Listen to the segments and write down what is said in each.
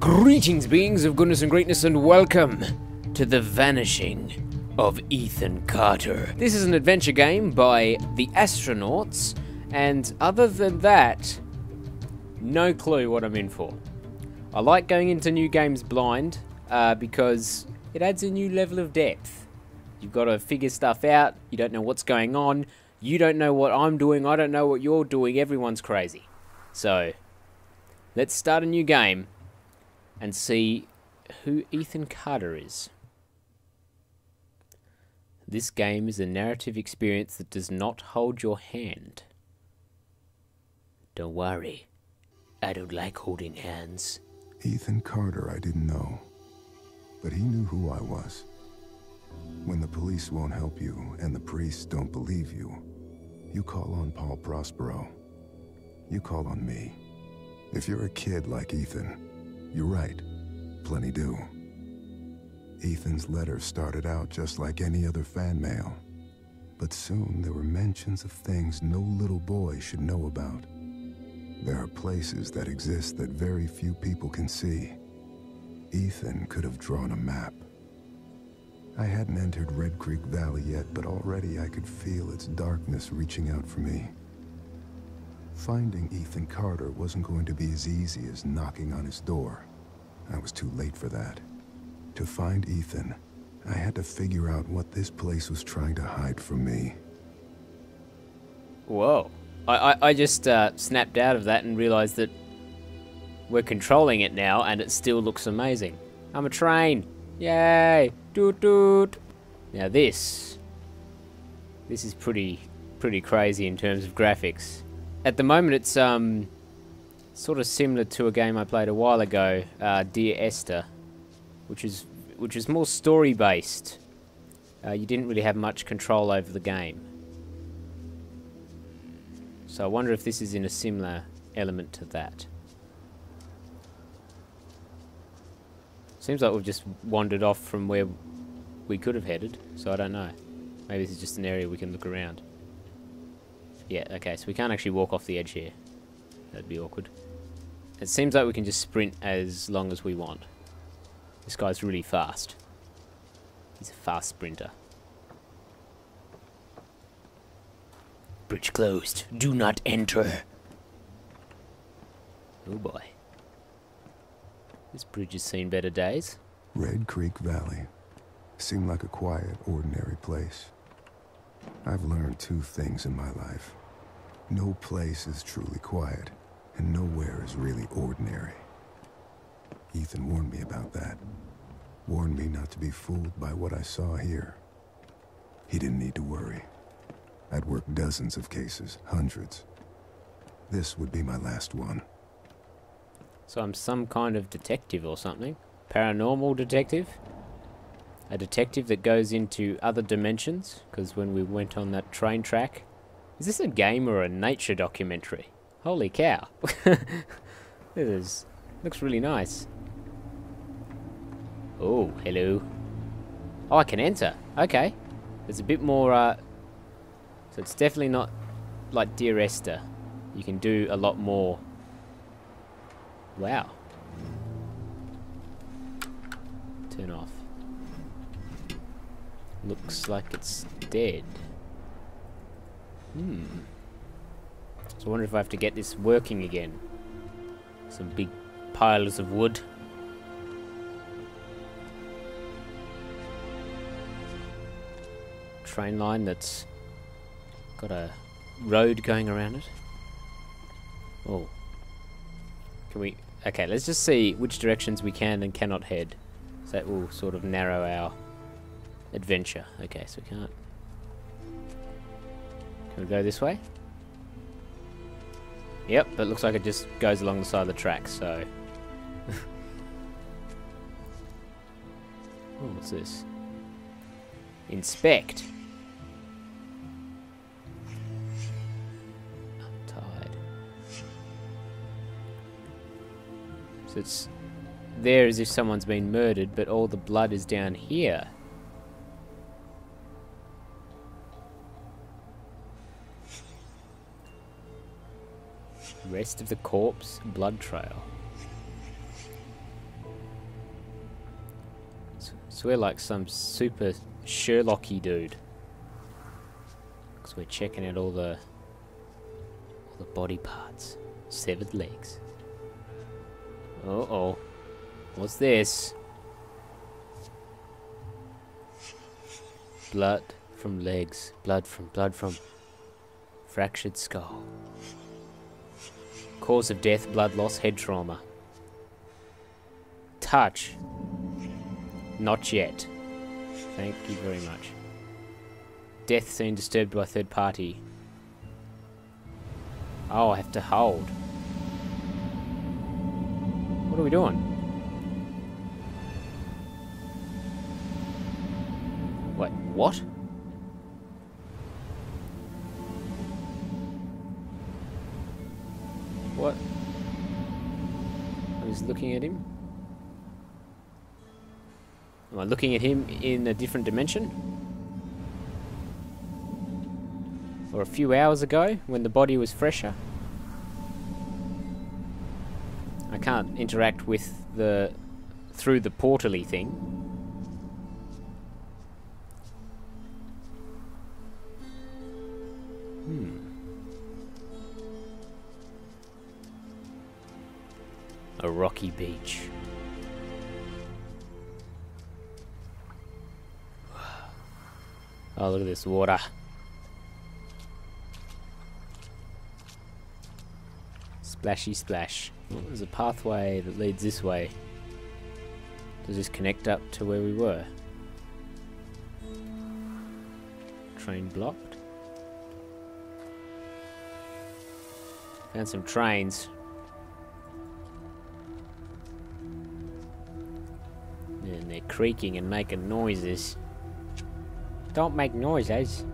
Greetings, beings of goodness and greatness, and welcome to the Vanishing of Ethan Carter. This is an adventure game by the astronauts, and other than that, no clue what I'm in for. I like going into new games blind because it adds a new level of depth. You've got to figure stuff out, you don't know what's going on, you don't know what I'm doing, I don't know what you're doing, everyone's crazy. So, let's start a new game and see who Ethan Carter is. This game is a narrative experience that does not hold your hand. Don't worry, I don't like holding hands. Ethan Carter I didn't know, but he knew who I was. When the police won't help you and the priests don't believe you, you call on Paul Prospero. You call on me. If you're a kid like Ethan, you're right, plenty do. Ethan's letter started out just like any other fan mail, but soon there were mentions of things no little boy should know about. There are places that exist that very few people can see. Ethan could have drawn a map. I hadn't entered Red Creek Valley yet, but already I could feel its darkness reaching out for me. Finding Ethan Carter wasn't going to be as easy as knocking on his door. I was too late for that. To find Ethan, I had to figure out what this place was trying to hide from me. Whoa. I just snapped out of that and realized that we're controlling it now and it still looks amazing. I'm a train. Yay. Doot doot. Now this is pretty crazy in terms of graphics. At the moment it's sort of similar to a game I played a while ago, Dear Esther, which is more story based. You didn't really have much control over the game. So I wonder if this is in a similar element to that. Seems like we've just wandered off from where we could have headed, so I don't know. Maybe this is just an area we can look around. Yeah, okay, so we can't actually walk off the edge here. That'd be awkward. It seems like we can just sprint as long as we want. This guy's really fast. He's a fast sprinter. Bridge closed. Do not enter. Oh boy. This bridge has seen better days. Red Creek Valley seemed like a quiet, ordinary place. I've learned two things in my life. No place is truly quiet, and nowhere is really ordinary. Ethan warned me about that. Warned me not to be fooled by what I saw here. He didn't need to worry. I'd worked dozens of cases, hundreds. This would be my last one. So I'm some kind of detective or something? Paranormal detective? A detective that goes into other dimensions? Because when we went on that train track... Is this a game or a nature documentary? Holy cow. This looks really nice. Oh, hello. Oh, I can enter. Okay. There's a bit more... So it's definitely not like Dear Esther. You can do a lot more. Wow. Turn off. Looks like it's dead. So I wonder if I have to get this working again. Some big piles of wood. Train line that's got a road going around it. Oh. Can we... Okay, let's just see which directions we can and cannot head. So that will sort of narrow our adventure. Okay, so we can't... Can we go this way? Yep, but it looks like it just goes along the side of the track, so... Oh, what's this? Inspect. I'm tired. So it's there as if someone's been murdered, but all the blood is down here. Rest of the corpse, blood trail. So we're like some super Sherlocky dude. Because we're checking out all the body parts. Severed legs. Uh-oh. What's this? Blood from legs. Blood from fractured skull. Cause of death, blood loss, head trauma. Touch. Not yet. Thank you very much. Death scene disturbed by third party. Oh, I have to hold. What are we doing? Wait, what? What? I was looking at him. Am I looking at him in a different dimension? Or a few hours ago, when the body was fresher? I can't interact with the... through the portally thing. A rocky beach. Oh, look at this water. Splashy splash. Oh, there's a pathway that leads this way. Does this connect up to where we were? Train blocked. Found some trains. And they're creaking and making noises. Don't make noises.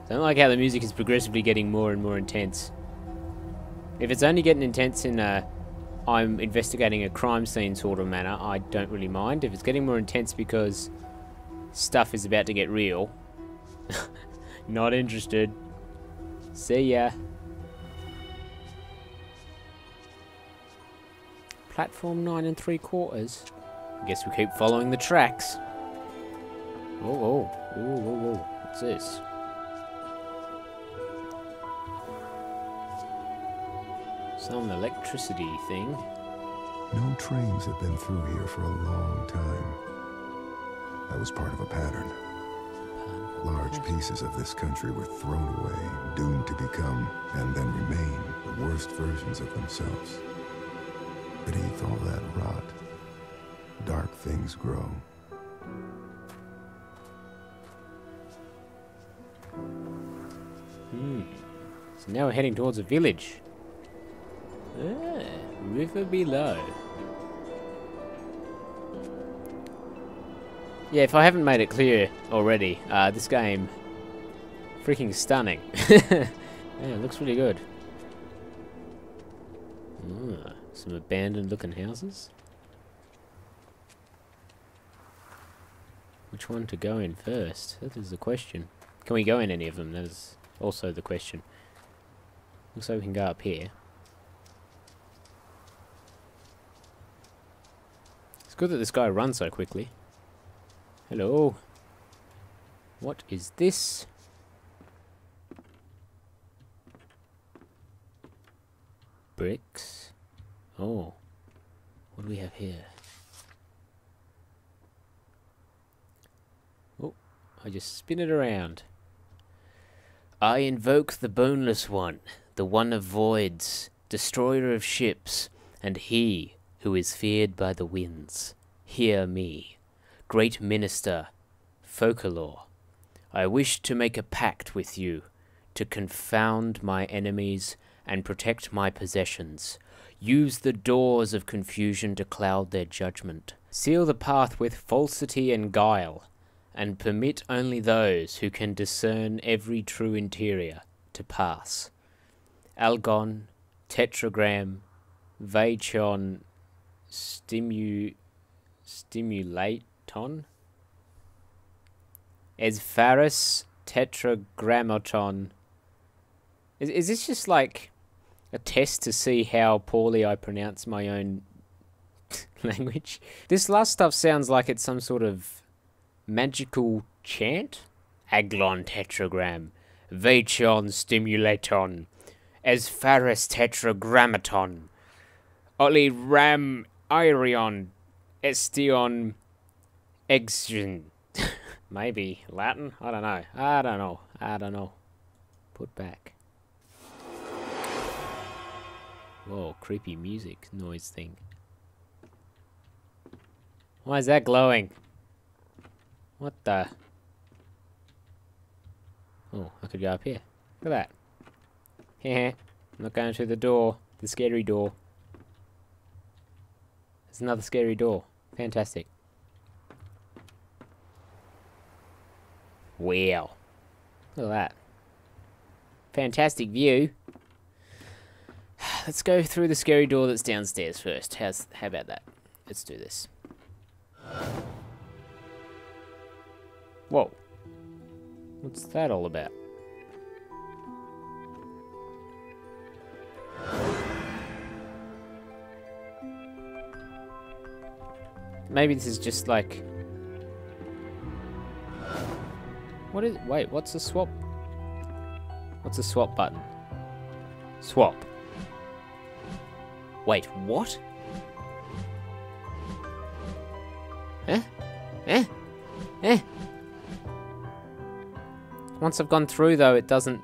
I don't like how the music is progressively getting more and more intense. If it's only getting intense in a I'm investigating a crime scene sort of manner, I don't really mind. If it's getting more intense because stuff is about to get real, not interested. See ya. Platform 9 3/4. I guess we keep following the tracks. Oh, oh, ooh, what's this? Some electricity thing. No trains have been through here for a long time. That was part of a pattern. Large pieces of this country were thrown away, doomed to become, and then remain, the worst versions of themselves. Beneath all that rot, dark things grow. So now we're heading towards a village. Ah, river below. Yeah, if I haven't made it clear already, this game, freaking stunning. Yeah, it looks really good. Some abandoned looking houses. Which one to go in first? That is the question. Can we go in any of them? That is also the question. Looks like we can go up here. It's good that this guy runs so quickly. Hello. What is this? Bricks. Oh. What do we have here? Oh, I just spin it around. I invoke the Boneless One, the one of voids, destroyer of ships, and he who is feared by the winds. Hear me, great minister, Folklore. I wish to make a pact with you, to confound my enemies and protect my possessions. Use the doors of confusion to cloud their judgment. Seal the path with falsity and guile, and permit only those who can discern every true interior to pass. Algon, Tetragram, Vachon, Stimulaton, Espharis, Tetragrammaton. Is this just like a test to see how poorly I pronounce my own language. This last stuff sounds like it's some sort of magical chant. Aglon tetragram, Vachon stimulaton, Aspharis tetragrammaton, Oli ram irion, estion exin. Maybe Latin? I don't know. Put back. Whoa, creepy music noise thing. Why is that glowing? What the? Oh, I could go up here. Look at that. Heh. I'm not going through the door. The scary door. There's another scary door. Fantastic. Wow. Look at that. Fantastic view. Let's go through the scary door that's downstairs first. How about that? Let's do this. Whoa. What's that all about? Maybe this is just like... What is... Wait, what's the swap? What's the swap button? Swap. Wait, what? Once I've gone through, though, it doesn't...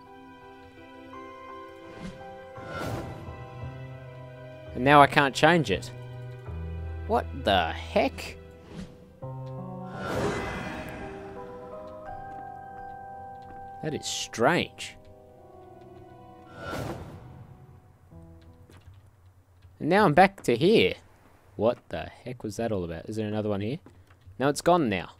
And now I can't change it. What the heck? That is strange. And now I'm back to here. What the heck was that all about? Is there another one here? No, it's gone now.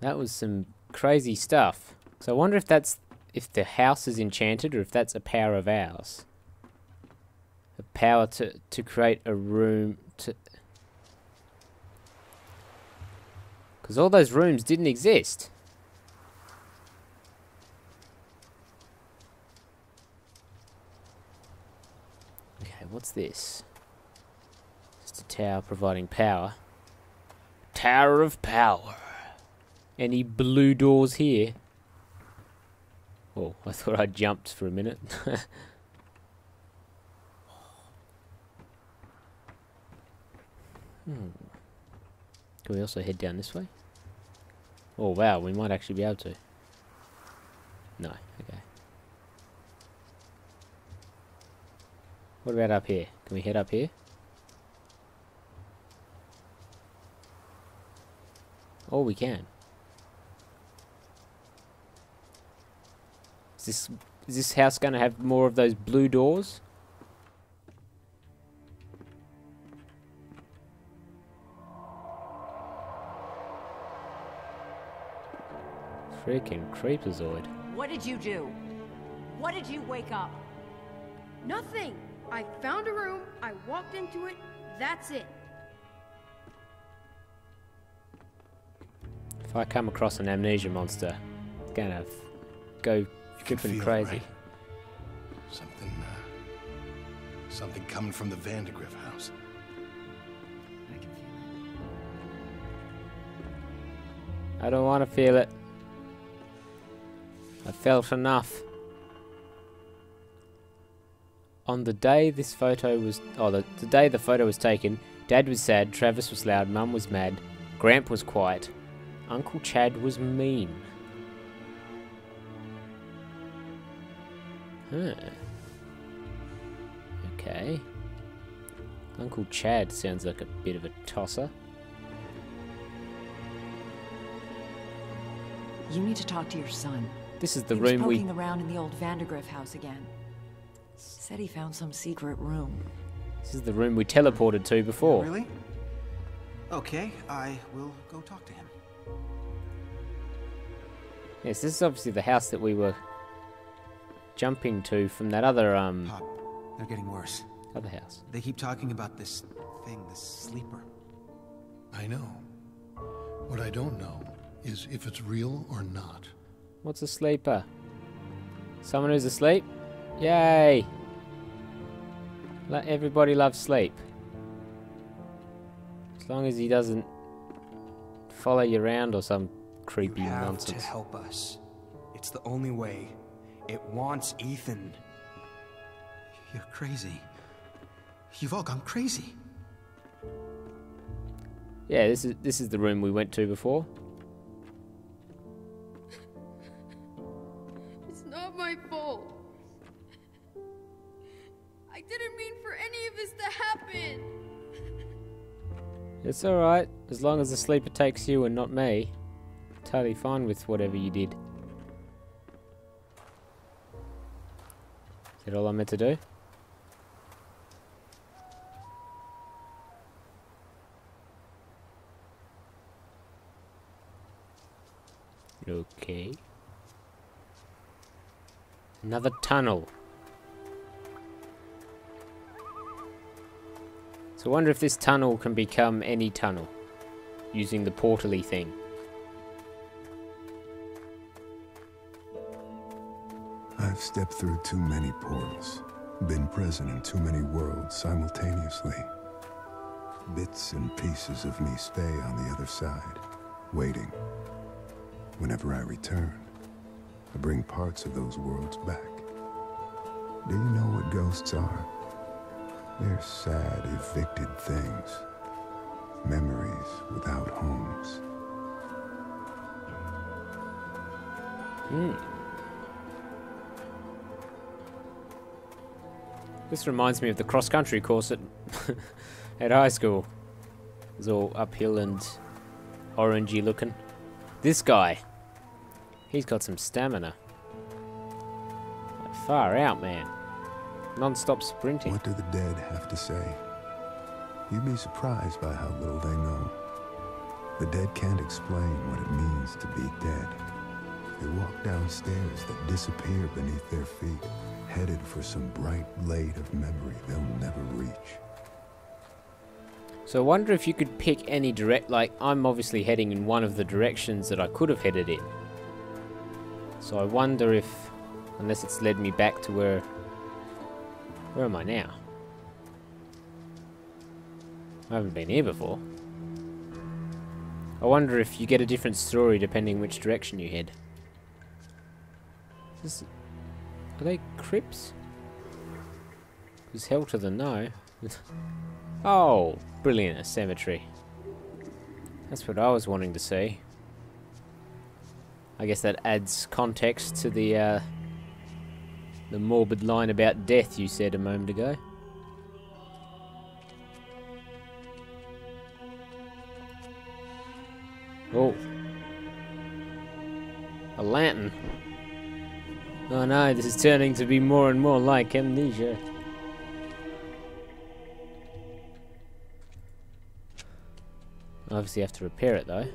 That was some crazy stuff. So I wonder if that's... if the house is enchanted or if that's a power of ours. A power to create a room to... Because all those rooms didn't exist. Okay, what's this? Just a tower providing power. Tower of power. Any blue doors here? Oh, I thought I jumped for a minute. Can we also head down this way? Oh wow, we might actually be able to. No, okay. What about up here? Can we head up here? Oh, we can. Is this house going to have more of those blue doors? Freaking creepazoid. What did you do? What did you wake up? Nothing. I found a room, I walked into it, that's it. If I come across an amnesia monster, it's gonna go flipping crazy. Right? Something coming from the Vandergriff house. I can feel it. I don't want to feel it. I felt enough. On the day this photo was... Oh, the day the photo was taken, Dad was sad, Travis was loud, Mum was mad, Gramp was quiet, Uncle Chad was mean. Huh. Okay. Uncle Chad sounds like a bit of a tosser. You need to talk to your son. This is the He was room poking around in the old Vandergriff house again. Said he found some secret room. This is the room we teleported to before. Really? Okay, I will go talk to him. Yes, this is obviously the house that we were jumping to from that other Pop, they're getting worse. other house. They keep talking about this thing, this sleeper. I know. What I don't know is if it's real or not. What's a sleeper? Someone who's asleep? Yay! Let everybody love sleep. As long as he doesn't follow you around or some creepy You have nonsense. to help us. It's the only way. It wants Ethan. You're crazy. You've all gone crazy. Yeah, this is the room we went to before. It's not my fault. I didn't mean for any of this to happen. It's alright, as long as the sleeper takes you and not me. Totally fine with whatever you did. Is that all I'm meant to do? Okay. Another tunnel. So I wonder if this tunnel can become any tunnel using the portally thing. I've stepped through too many portals, been present in too many worlds simultaneously. Bits and pieces of me stay on the other side, waiting. Whenever I return, I bring parts of those worlds back. Do you know what ghosts are? They're sad, evicted things. Memories without homes. This reminds me of the cross-country course at at high school. It was all uphill and orangey looking. This guy, he's got some stamina. Like far out, man. Non-stop sprinting. What do the dead have to say? You'd be surprised by how little they know. The dead can't explain what it means to be dead. They walk down stairs that disappear beneath their feet, headed for some bright blade of memory they'll never reach. So I wonder if you could pick any like I'm obviously heading in one of the directions that I could have headed in. So I wonder if, unless it's led me back to where am I now? I haven't been here before. I wonder if you get a different story depending which direction you head. Are they crypts? There's hell to the no. Oh, brilliant, a cemetery. That's what I was wanting to see. I guess that adds context to the morbid line about death you said a moment ago. Oh. A lantern. Oh no, this is turning to be more and more like amnesia. Obviously have to repair it though.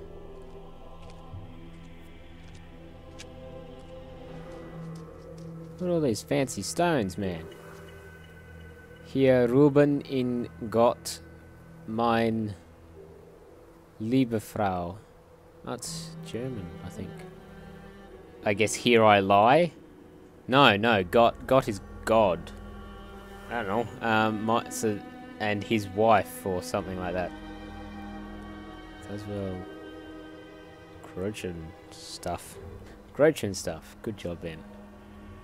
Look at all these fancy stones, man. Hier Ruben in Gott mein liebe Frau. That's German, I think. I guess here I lie? No, Gott is God. I don't know. And his wife or something like that. As well. Grochen stuff. Good job, Ben.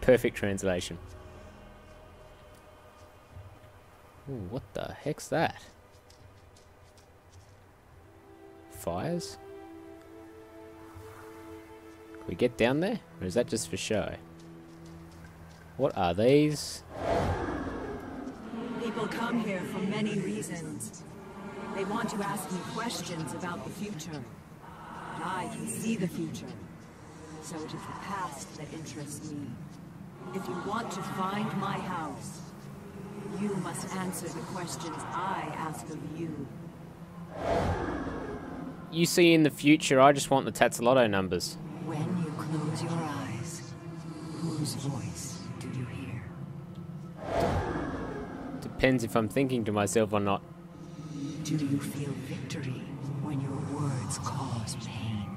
Perfect translation. Ooh, what the heck's that? Fires? Can we get down there? Or is that just for show? What are these? People come here for many reasons. They want to ask me questions about the future. But I can see the future. So it is the past that interests me. If you want to find my house, you must answer the questions I ask of you. You see in the future, I just want the Tatsalotto numbers. When you close your eyes, whose voice do you hear? Depends if I'm thinking to myself or not. Do you feel victory when your words cause pain?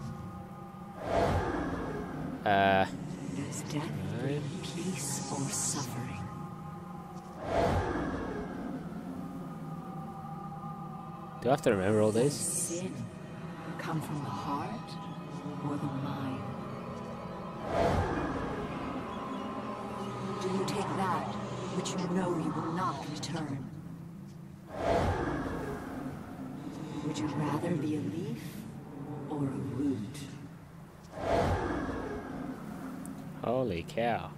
Does death bring peace or suffering. Do I have to remember all Does these? sin come from the heart or the mind? Do you take that which you know you will not return? Would you rather be a leaf or a root? Holy cow.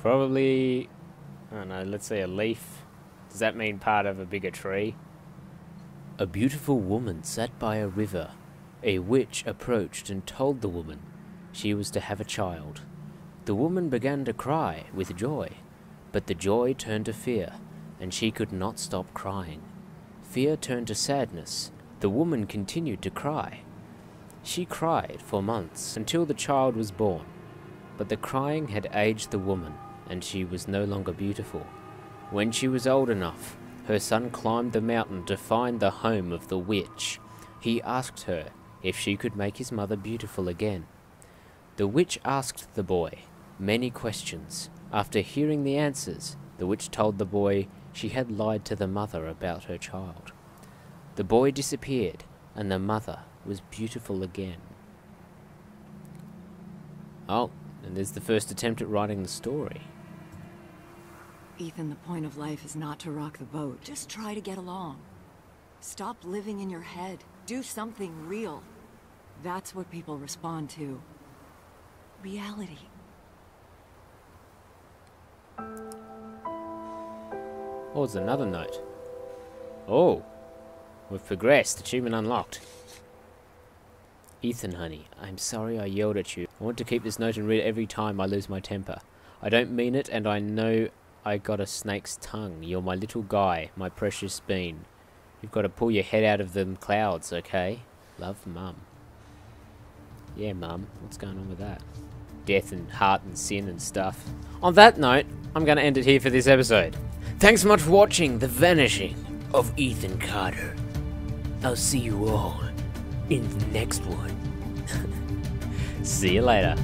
Probably, I don't know, let's say a leaf. Does that mean part of a bigger tree? A beautiful woman sat by a river. A witch approached and told the woman she was to have a child. The woman began to cry with joy, but the joy turned to fear, and she could not stop crying. Fear turned to sadness. The woman continued to cry. She cried for months until the child was born, but the crying had aged the woman, and she was no longer beautiful. When she was old enough, her son climbed the mountain to find the home of the witch. He asked her if she could make his mother beautiful again. The witch asked the boy many questions. After hearing the answers, the witch told the boy she had lied to the mother about her child. The boy disappeared, and the mother was beautiful again. Oh, and there's the first attempt at writing the story. Ethan, the point of life is not to rock the boat. Just try to get along. Stop living in your head. Do something real. That's what people respond to. Reality. Oh, there's another note. Oh, we've progressed. Achievement unlocked. Ethan, honey, I'm sorry I yelled at you. I want to keep this note and read it every time I lose my temper. I don't mean it, and I know I got a snake's tongue. You're my little guy, my precious bean. You've got to pull your head out of them clouds, okay? Love, Mum. Yeah, Mum. What's going on with that? Death and heart and sin and stuff. On that note, I'm going to end it here for this episode. Thanks so much for watching The Vanishing of Ethan Carter. I'll see you all in the next one. See you later.